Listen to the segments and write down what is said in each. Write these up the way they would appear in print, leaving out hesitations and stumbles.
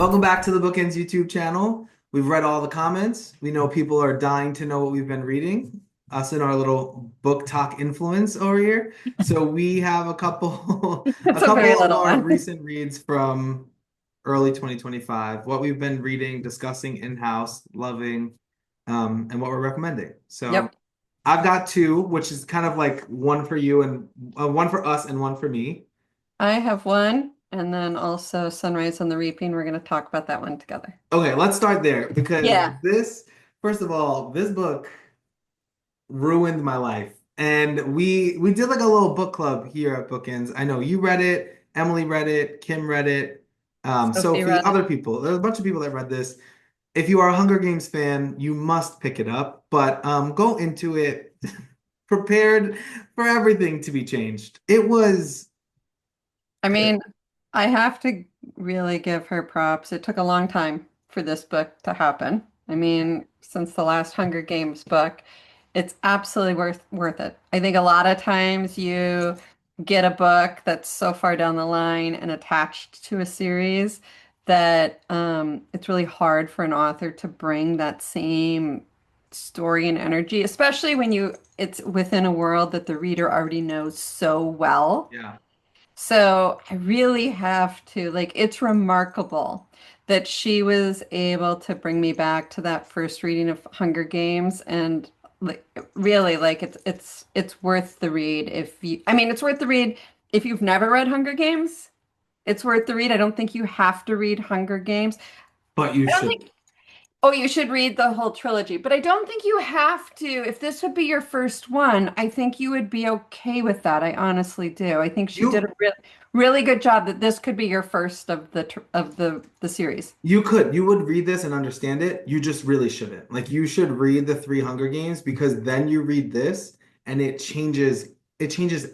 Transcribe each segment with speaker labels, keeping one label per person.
Speaker 1: Welcome back to the BookEnds YouTube channel. We've read all the comments. We know people are dying to know what we've been reading, us and our little book talk influence over here. So we have a couple
Speaker 2: It's
Speaker 1: a
Speaker 2: a
Speaker 1: couple
Speaker 2: very
Speaker 1: of
Speaker 2: little
Speaker 1: our
Speaker 2: one.
Speaker 1: recent reads from early 2025, what we've been reading, discussing in-house, loving, and what we're recommending. So
Speaker 2: Yep.
Speaker 1: I've got two, which is kind of like one for you and one for us and one for me.
Speaker 2: I have one, and then also Sunrise on the Reaping. We're going to talk about that one together.
Speaker 1: Okay, let's start there because
Speaker 2: Yeah.
Speaker 1: first of all, this book ruined my life. And we did like a little book club here at Bookends. I know you read it, Emily read it, Kim read it,
Speaker 2: Sophie
Speaker 1: Sophie,
Speaker 2: read it.
Speaker 1: other people. There's a bunch of people that read this. If you are a Hunger Games fan, you must pick it up, but go into it prepared for everything to be changed. It was
Speaker 2: I mean, I have to really give her props. It took a long time for this book to happen. I mean, since the last Hunger Games book, it's absolutely worth it. I think a lot of times you get a book that's so far down the line and attached to a series that it's really hard for an author to bring that same story and energy, especially when it's within a world that the reader already knows so well.
Speaker 1: yeah.
Speaker 2: So I really have to, like, it's remarkable that she was able to bring me back to that first reading of Hunger Games and like really like it's worth the read if you I mean it's worth the read if you've never read Hunger Games. It's worth the read. I don't think you have to read Hunger Games.
Speaker 1: But you
Speaker 2: I don't
Speaker 1: should.
Speaker 2: think Oh, you should read the whole trilogy, but I don't think you have to. If this would be your first one, I think you would be okay with that. I honestly do. I think she did a
Speaker 1: You
Speaker 2: really good job that this could be your first of the series.
Speaker 1: You would read this and understand it. You just really shouldn't. Like you should read the three Hunger Games because then you read this and it changes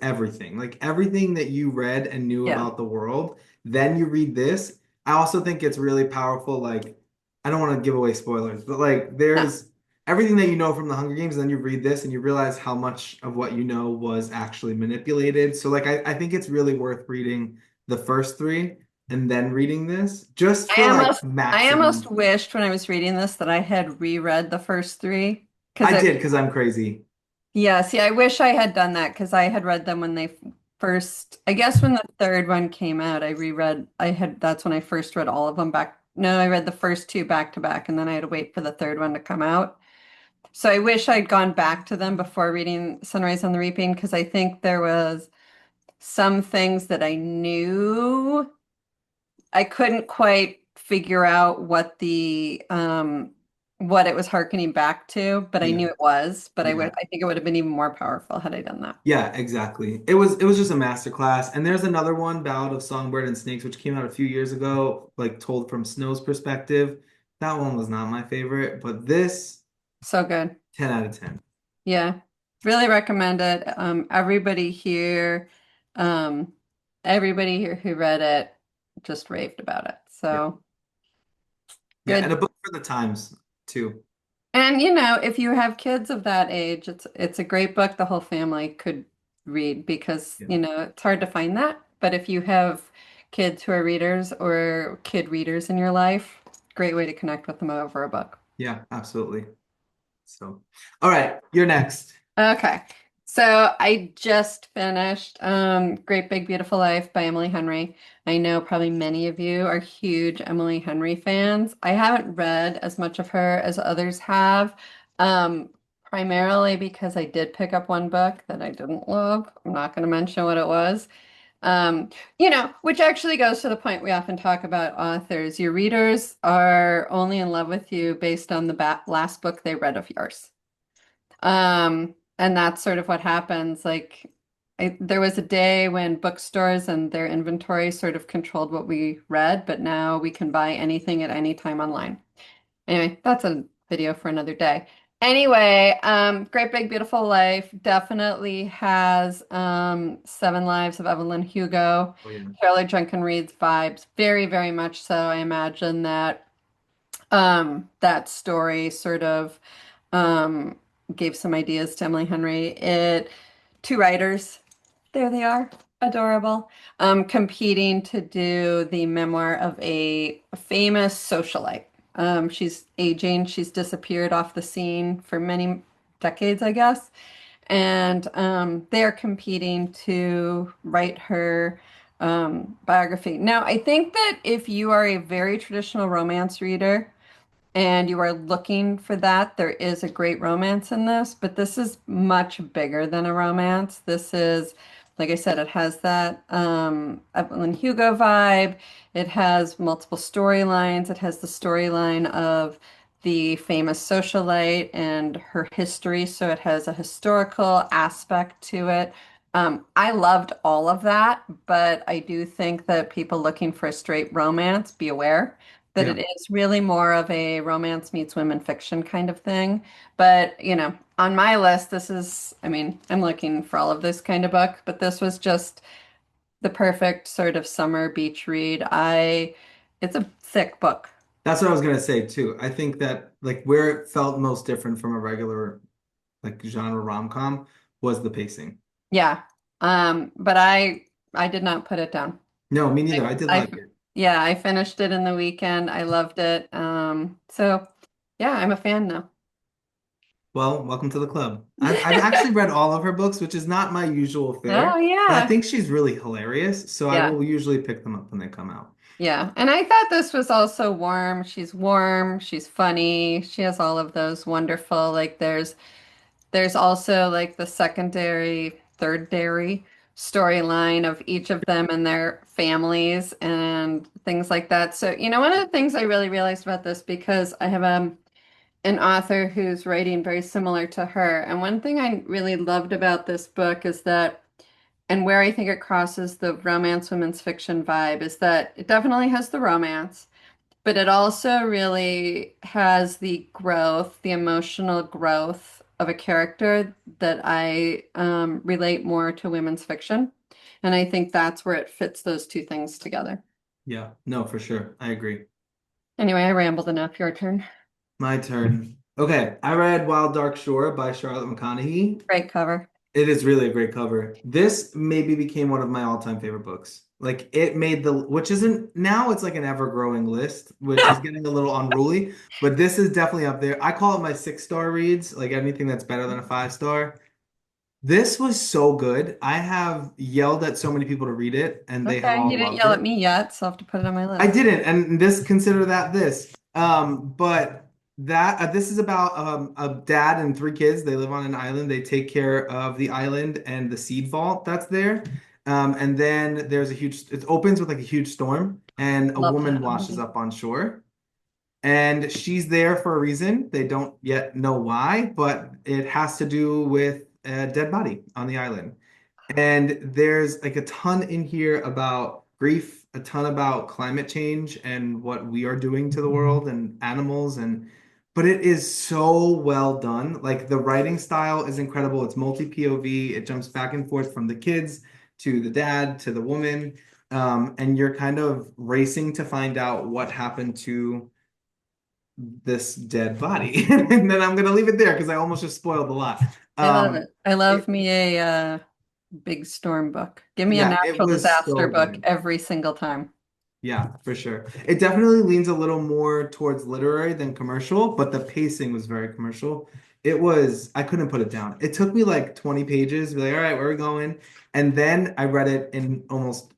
Speaker 1: everything. Like everything that you read and knew
Speaker 2: Yeah.
Speaker 1: about the world, then you read this. I also think it's really powerful. Like I don't want to give away spoilers, but like
Speaker 2: No.
Speaker 1: there's everything that you know from the Hunger Games, and then you read this and you realize how much of what you know was actually manipulated. So like I think it's really worth reading the first three and then reading this just for
Speaker 2: I
Speaker 1: like
Speaker 2: almost I almost
Speaker 1: maximum.
Speaker 2: wished when I was reading this that I had reread the first three because
Speaker 1: I
Speaker 2: it
Speaker 1: did because I'm crazy.
Speaker 2: yeah, see, I wish I had done that because I had read them when they first, I guess when the third one came out, that's when I first read all of them back. No, I read the first two back to back and then I had to wait for the third one to come out. So I wish I'd gone back to them before reading Sunrise on the Reaping because I think there was some things that I knew I couldn't quite figure out what it was hearkening back to, but I
Speaker 1: Yeah.
Speaker 2: knew it was. But
Speaker 1: Yeah.
Speaker 2: I think it would have been even more powerful had I done that.
Speaker 1: Yeah, exactly. It was just a masterclass. And there's another one, Ballad of Songbird and Snakes, which came out a few years ago, like told from Snow's perspective. That one was not my favorite, but this
Speaker 2: So good.
Speaker 1: 10 out of 10.
Speaker 2: Yeah. Really recommend it. Um, everybody here who read it just raved about it.
Speaker 1: Yeah.
Speaker 2: So
Speaker 1: Yeah, and
Speaker 2: good.
Speaker 1: a book for the times too.
Speaker 2: And if you have kids of that age, it's a great book the whole family could read because,
Speaker 1: Yeah.
Speaker 2: it's hard to find that. But if you have kids who are readers or kid readers in your life, great way to connect with them over a book.
Speaker 1: Yeah, absolutely. So, all right, you're next.
Speaker 2: Okay. So I just finished Great Big Beautiful Life by Emily Henry. I know probably many of you are huge Emily Henry fans. I haven't read as much of her as others have, um, primarily because I did pick up one book that I didn't love. I'm not going to mention what it was. Which actually goes to the point we often talk about authors. Your readers are only in love with you based on the last book they read of yours. And that's sort of what happens. Like, there was a day when bookstores and their inventory sort of controlled what we read, but now we can buy anything at any time online. Anyway, that's a video for another day. Anyway, Great Big Beautiful Life definitely has Seven Lives of Evelyn Hugo,
Speaker 1: Oh yeah.
Speaker 2: Taylor Jenkins Reid's vibes, very, very much so. I imagine that story sort of um, gave some ideas to Emily Henry. Two writers, there they are. Adorable. Competing to do the memoir of a famous socialite. She's aging. She's disappeared off the scene for many decades, I guess. And they're competing to write her biography. Now, I think that if you are a very traditional romance reader, and you are looking for that, there is a great romance in this, but this is much bigger than a romance. This is, like I said, it has that Evelyn Hugo vibe. It has multiple storylines. It has the storyline of the famous socialite and her history, so it has a historical aspect to it. I loved all of that, but I do think that people looking for a straight romance, be aware that
Speaker 1: Yeah.
Speaker 2: it is really more of a romance meets women fiction kind of thing. But, on my list, this is, I mean, I'm looking for all of this kind of book, but this was just the perfect sort of summer beach read. It's a thick book.
Speaker 1: That's what I was gonna say too. I think that like where it felt most different from a regular like genre rom-com was the pacing.
Speaker 2: Yeah. But I did not put it down.
Speaker 1: No, me
Speaker 2: I,
Speaker 1: neither. I did
Speaker 2: I
Speaker 1: like it.
Speaker 2: yeah, I finished it in the weekend. I loved it. So yeah, I'm a fan now.
Speaker 1: Well, welcome to the club. I've actually read all of her books, which is not my usual
Speaker 2: Oh
Speaker 1: fare, but I
Speaker 2: yeah.
Speaker 1: think she's really hilarious, so I
Speaker 2: Yeah.
Speaker 1: will usually pick them up when they come out.
Speaker 2: Yeah, and I thought this was also warm. She's warm, she's funny. She has all of those wonderful like there's also like the secondary, third dairy storyline of each of them and their families and things like that. So, one of the things I really realized about this because I have an author who's writing very similar to her. And one thing I really loved about this book is that and where I think it crosses the romance women's fiction vibe is that it definitely has the romance, but it also really has the growth, the emotional growth of a character that I relate more to women's fiction. And I think that's where it fits those two things together.
Speaker 1: Yeah, no, for sure. I agree.
Speaker 2: Anyway, I rambled enough. Your turn.
Speaker 1: My turn. Okay, I read Wild Dark Shore by Charlotte McConaughey.
Speaker 2: Great cover.
Speaker 1: It is really a great cover. This maybe became one of my all-time favorite books. Like it made which isn't now it's like an ever-growing list, which is getting a little unruly, but this is definitely up there. I call it my 6-star reads, like anything that's better than a 5-star. This was so good. I have yelled at so many people to read it, and they have
Speaker 2: Okay, you
Speaker 1: all
Speaker 2: didn't
Speaker 1: loved
Speaker 2: yell at
Speaker 1: it.
Speaker 2: me yet, so I'll have to put it on my
Speaker 1: I
Speaker 2: list.
Speaker 1: didn't, and this consider that this. But that this is about a dad and 3 kids. They live on an island. They take care of the island and the seed vault that's there. And then there's a huge. It opens with like a huge storm, and a
Speaker 2: Love
Speaker 1: woman
Speaker 2: that
Speaker 1: washes
Speaker 2: already.
Speaker 1: up on shore. And she's there for a reason. They don't yet know why, but it has to do with a dead body on the island. And there's like a ton in here about grief, a ton about climate change and what we are doing to the world and animals and but it is so well done. Like the writing style is incredible. It's multi-POV. It jumps back and forth from the kids to the dad to the woman. And you're kind of racing to find out what happened to this dead body. And then I'm gonna leave it there because I almost just spoiled a lot.
Speaker 2: I love
Speaker 1: Um,
Speaker 2: it. I love
Speaker 1: it,
Speaker 2: me a big storm book. Give me a
Speaker 1: yeah, it
Speaker 2: natural
Speaker 1: was
Speaker 2: disaster
Speaker 1: so
Speaker 2: book
Speaker 1: good.
Speaker 2: every single time.
Speaker 1: Yeah, for sure. It definitely leans a little more towards literary than commercial, but the pacing was very commercial. I couldn't put it down. It took me like 20 pages, be like, all right, where are we going? And then I read it in almost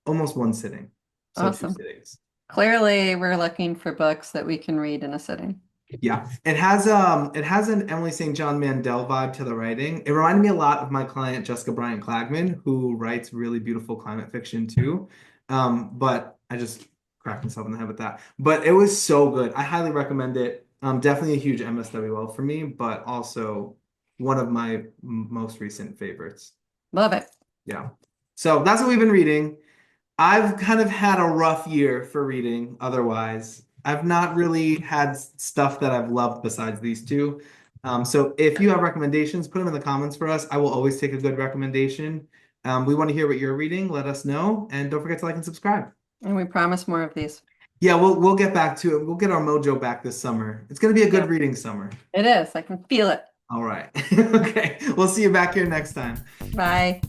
Speaker 1: one sitting. So 2
Speaker 2: Awesome.
Speaker 1: sittings.
Speaker 2: Clearly, we're looking for books that we can read in a sitting.
Speaker 1: Yeah. It has an Emily St. John Mandel vibe to the writing. It reminded me a lot of my client Jessica Bryant Clagman, who writes really beautiful climate fiction too. But I just cracked myself in the head with that. But it was so good. I highly recommend it. Definitely a huge MSWL for me, but also one of my most recent favorites.
Speaker 2: Love it.
Speaker 1: Yeah. So that's what we've been reading. I've kind of had a rough year for reading otherwise. I've not really had stuff that I've loved besides these two. So if you have recommendations, put them in the comments for us. I will always take a good recommendation. We want to hear what you're reading. Let us know. And don't forget to like and subscribe.
Speaker 2: And we promise more of these.
Speaker 1: Yeah, we'll get back to it. We'll get our mojo back this summer. It's going to be a
Speaker 2: Yeah.
Speaker 1: good reading summer.
Speaker 2: It is. I can feel it.
Speaker 1: All right. Okay. We'll see you back here next time.
Speaker 2: Bye.